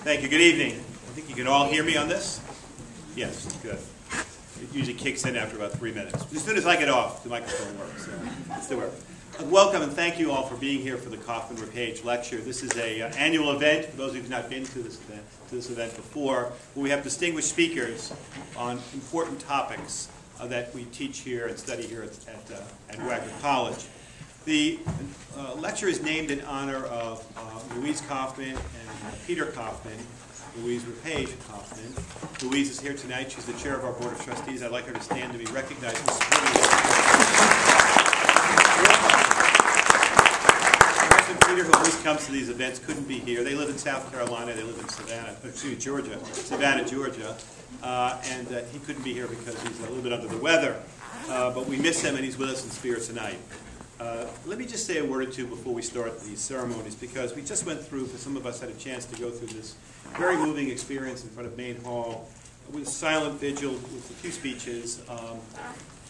Thank you. Good evening. I think you can all hear me on this? Yes, good. It usually kicks in after about 3 minutes. As soon as I get off, the microphone works. So let's do it. Welcome and thank you all for being here for the Kaufman-Repage Lecture. This is an annual event, for those of you who have not been to this event before, where we have distinguished speakers on important topics that we teach here and study here at Wagner College. The lecture is named in honor of Louise Kaufman and Peter Kaufman, Louise Repage Kaufman. Louise is here tonight. She's the chair of our Board of Trustees. I'd like her to stand to be recognized. Peter, who always comes to these events, couldn't be here. They live in South Carolina. They live in Savannah, Georgia. And he couldn't be here because he's a little bit under the weather. But we miss him, and he's with us in spirit tonight. Let me just say a word or two before we start these ceremonies, because we just went through, for some of us had a chance to go through this very moving experience in front of Main Hall with a silent vigil with a few speeches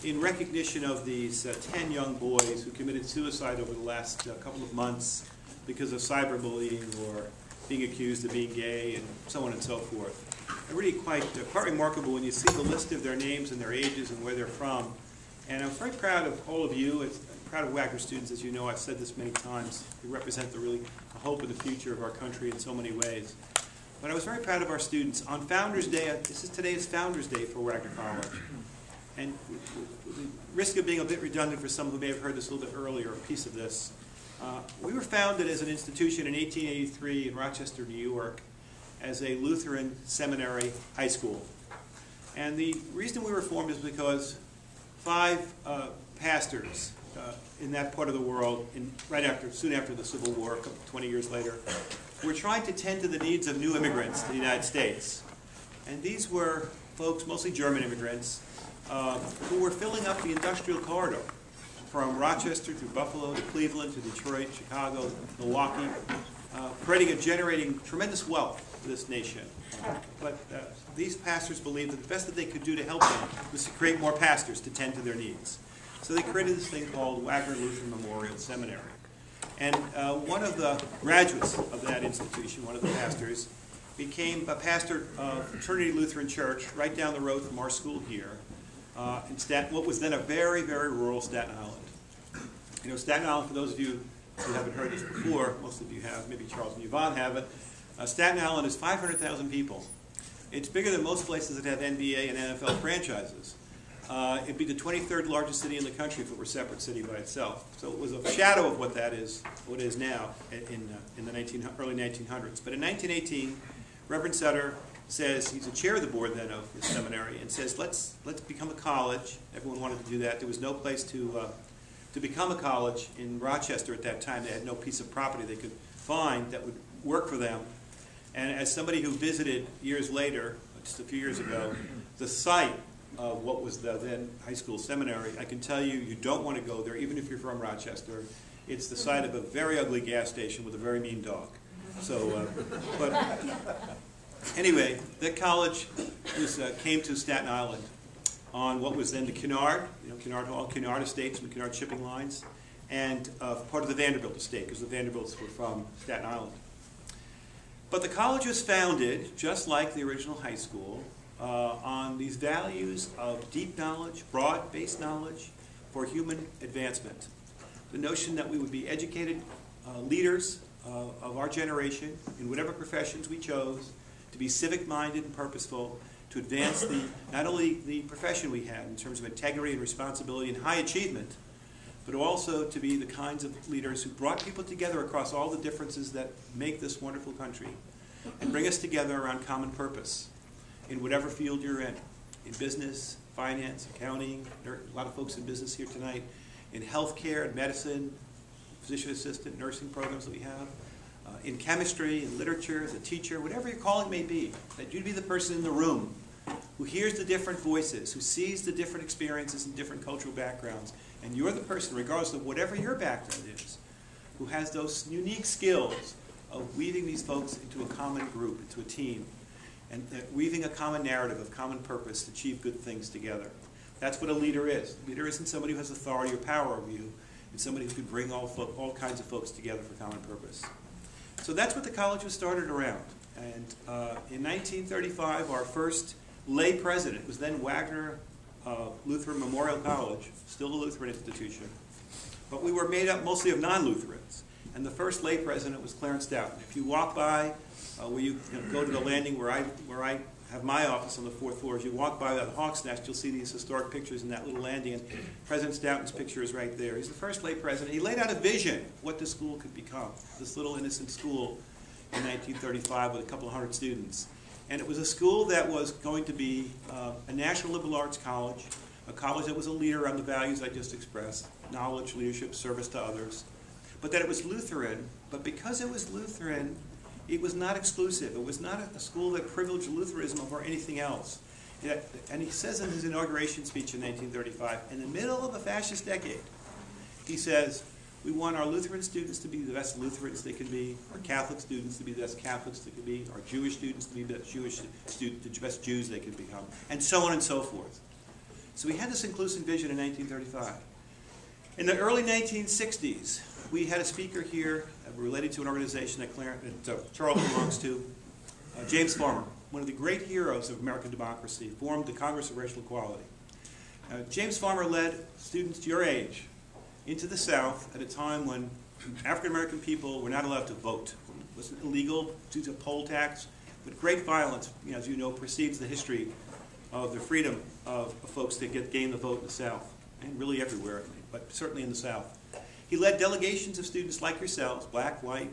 in recognition of these 10 young boys who committed suicide over the last couple of months because of cyberbullying or being accused of being gay and so on and so forth. And really quite remarkable when you see the list of their names and their ages and where they're from. And I'm very proud of all of you. I'm proud of Wagner students. As you know, I've said this many times. You represent the hope of the future of our country in so many ways. But I was very proud of our students. On Founders Day, today is Founders Day for Wagner College. And with the risk of being a bit redundant for some who may have heard this a little bit earlier, a piece of this, we were founded as an institution in 1883 in Rochester, New York, as a Lutheran seminary high school. And the reason we were formed is because 5 pastors in that part of the world, soon after the Civil War, 20 years later, were trying to tend to the needs of new immigrants to the United States. And these were folks, mostly German immigrants, who were filling up the industrial corridor from Rochester through Buffalo to Cleveland to Detroit, Chicago, Milwaukee, creating and generating tremendous wealth for this nation. But these pastors believed that the best that they could do to help them was to create more pastors to tend to their needs. So they created this thing called Wagner Lutheran Memorial Seminary. And one of the graduates of that institution, one of the pastors, became a pastor of Trinity Lutheran Church right down the road from our school here in what was then a very, very rural Staten Island. You know, Staten Island, for those of you who haven't heard this before, most of you have, maybe Charles and Yvonne haven't, Staten Island is 500,000 people. It's bigger than most places that have NBA and NFL franchises. It'd be the 23rd largest city in the country if it were a separate city by itself. So it was a shadow of what it is now in the early 1900s. But in 1918, Reverend Sutter says, he's the chair of the board then of the seminary, and says, let's become a college. Everyone wanted to do that. There was no place to become a college in Rochester at that time. They had no piece of property they could find that would work for them. And as somebody who visited years later, just a few years ago, the site of what was the then high school seminary, I can tell you, you don't want to go there, even if you're from Rochester. It's the site of a very ugly gas station with a very mean dog. So, but anyway, that college came to Staten Island on what was then the Cunard, Cunard Hall, Cunard Estates and Cunard Shipping Lines, and part of the Vanderbilt estate, because the Vanderbilts were from Staten Island. But the college was founded, just like the original high school, on these values of deep knowledge, broad-based knowledge for human advancement. The notion that we would be educated leaders of our generation in whatever professions we chose, to be civic-minded and purposeful, to advance not only the profession we had in terms of integrity and responsibility and high achievement, but also to be the kinds of leaders who brought people together across all the differences that make this wonderful country and bring us together around common purpose in whatever field you're in business, finance, accounting. There are a lot of folks in business here tonight, in healthcare and medicine, physician assistant, nursing programs that we have, in chemistry, in literature, as a teacher, whatever your calling may be, that you'd be the person in the room who hears the different voices, who sees the different experiences and different cultural backgrounds, and you're the person, regardless of whatever your background is, who has those unique skills of weaving these folks into a common group, into a team, and weaving a common narrative of common purpose to achieve good things together. That's what a leader is. A leader isn't somebody who has authority or power over you. It's somebody who can bring all kinds of folks together for common purpose. So that's what the college was started around. And in 1935, our first lay president was then Wagner Lutheran Memorial College, still a Lutheran institution. But we were made up mostly of non-Lutherans. And the first lay president was Clarence Stoughton. If you walk by, where you go to the landing where I have my office on the 4th floor, as you walk by that Hawk's Nest, you'll see these historic pictures in that little landing, and President Stoughton's picture is right there. He's the first lay president. He laid out a vision of what this school could become, this little innocent school in 1935 with a couple of hundred students. And it was a school that was going to be a national liberal arts college, a college that was a leader on the values I just expressed, knowledge, leadership, service to others, but that it was Lutheran. But because it was Lutheran, it was not exclusive. It was not a school that privileged Lutheranism over anything else. And he says in his inauguration speech in 1935, in the middle of a fascist decade, he says, we want our Lutheran students to be the best Lutherans they can be, our Catholic students to be the best Catholics they can be, our Jewish students to be the best Jews they can become, and so on and so forth. So we had this inclusive vision in 1935. In the early 1960s, we had a speaker here related to an organization that Charles belongs to, James Farmer, one of the great heroes of American democracy, formed the Congress of Racial Equality. James Farmer led students your age into the South at a time when African American people were not allowed to vote. It was illegal due to poll tax, but great violence, as you know, precedes the history of the freedom of folks to gain the vote in the South, and really everywhere, but certainly in the South. He led delegations of students like yourselves, black, white,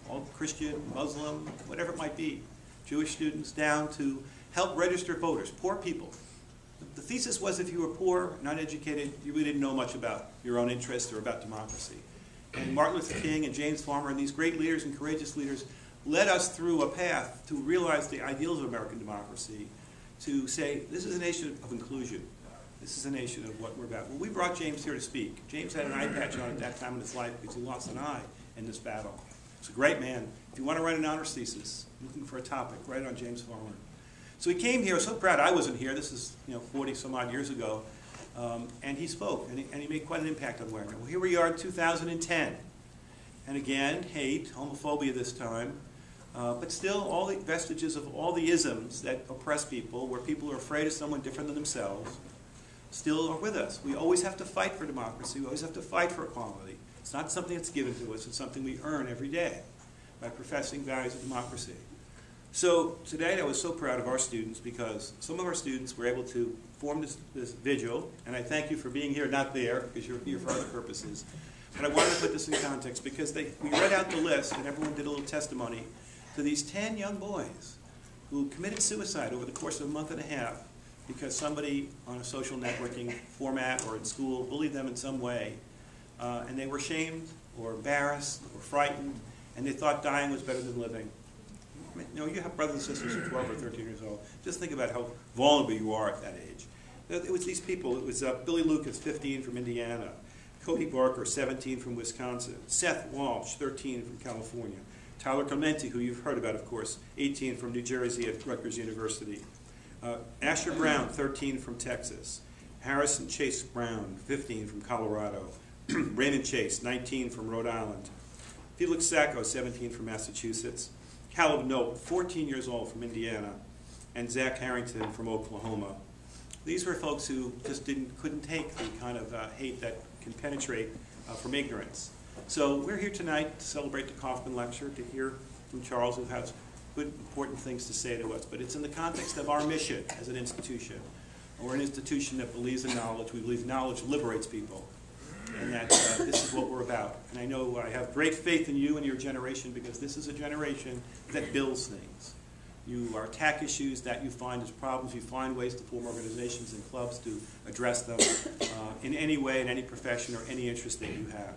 all Christian, Muslim, whatever it might be, Jewish students, down to help register voters, poor people. The thesis was if you were poor, not educated, you really didn't know much about your own interests or about democracy. And Martin Luther King and James Farmer and these great leaders and courageous leaders led us through a path to realize the ideals of American democracy, to say this is a nation of inclusion. This is a nation of what we're about. Well, we brought James here to speak. James had an eye patch on at that time in his life because he lost an eye in this battle. He's a great man. If you want to write an honors thesis, looking for a topic, write it on James Farmer. So he came here, so proud I wasn't here. This is 40 some odd years ago. And he spoke, and he made quite an impact on Wagner. Well, here we are in 2010. And again, hate, homophobia this time, but still all the vestiges of all the isms that oppress people, where people are afraid of someone different than themselves, still are with us. We always have to fight for democracy. We always have to fight for equality. It's not something that's given to us. It's something we earn every day by professing values of democracy. So today I was so proud of our students because some of our students were able to form this vigil, and I thank you for being here, not there, because you're here for other purposes. But I wanted to put this in context because we read out the list, and everyone did a little testimony to these 10 young boys who committed suicide over the course of a month and a half because somebody on a social networking format or in school bullied them in some way, and they were shamed or embarrassed or frightened, and they thought dying was better than living. You have brothers and sisters who are 12 or 13 years old. Just think about how vulnerable you are at that age. It was these people. It was Billy Lucas, 15, from Indiana. Cody Barker, 17, from Wisconsin. Seth Walsh, 13, from California. Tyler Clementi, who you've heard about, of course, 18, from New Jersey at Rutgers University. Asher Brown, 13, from Texas. Harrison Chase Brown, 15, from Colorado. Raymond Chase, 19, from Rhode Island. Felix Sacco, 17, from Massachusetts. Caleb Nope, 14 years old, from Indiana, and Zach Harrington from Oklahoma. These were folks who just couldn't take the kind of hate that can penetrate from ignorance. So we're here tonight to celebrate the Kaufman Lecture, to hear from Charles, who has good, important things to say to us. But it's in the context of our mission as an institution. We're an institution that believes in knowledge. We believe knowledge liberates people, and that this is what we're about. And I know I have great faith in you and your generation because this is a generation that builds things. You attack issues that you find as problems. You find ways to form organizations and clubs to address them in any way, in any profession, or any interest that you have.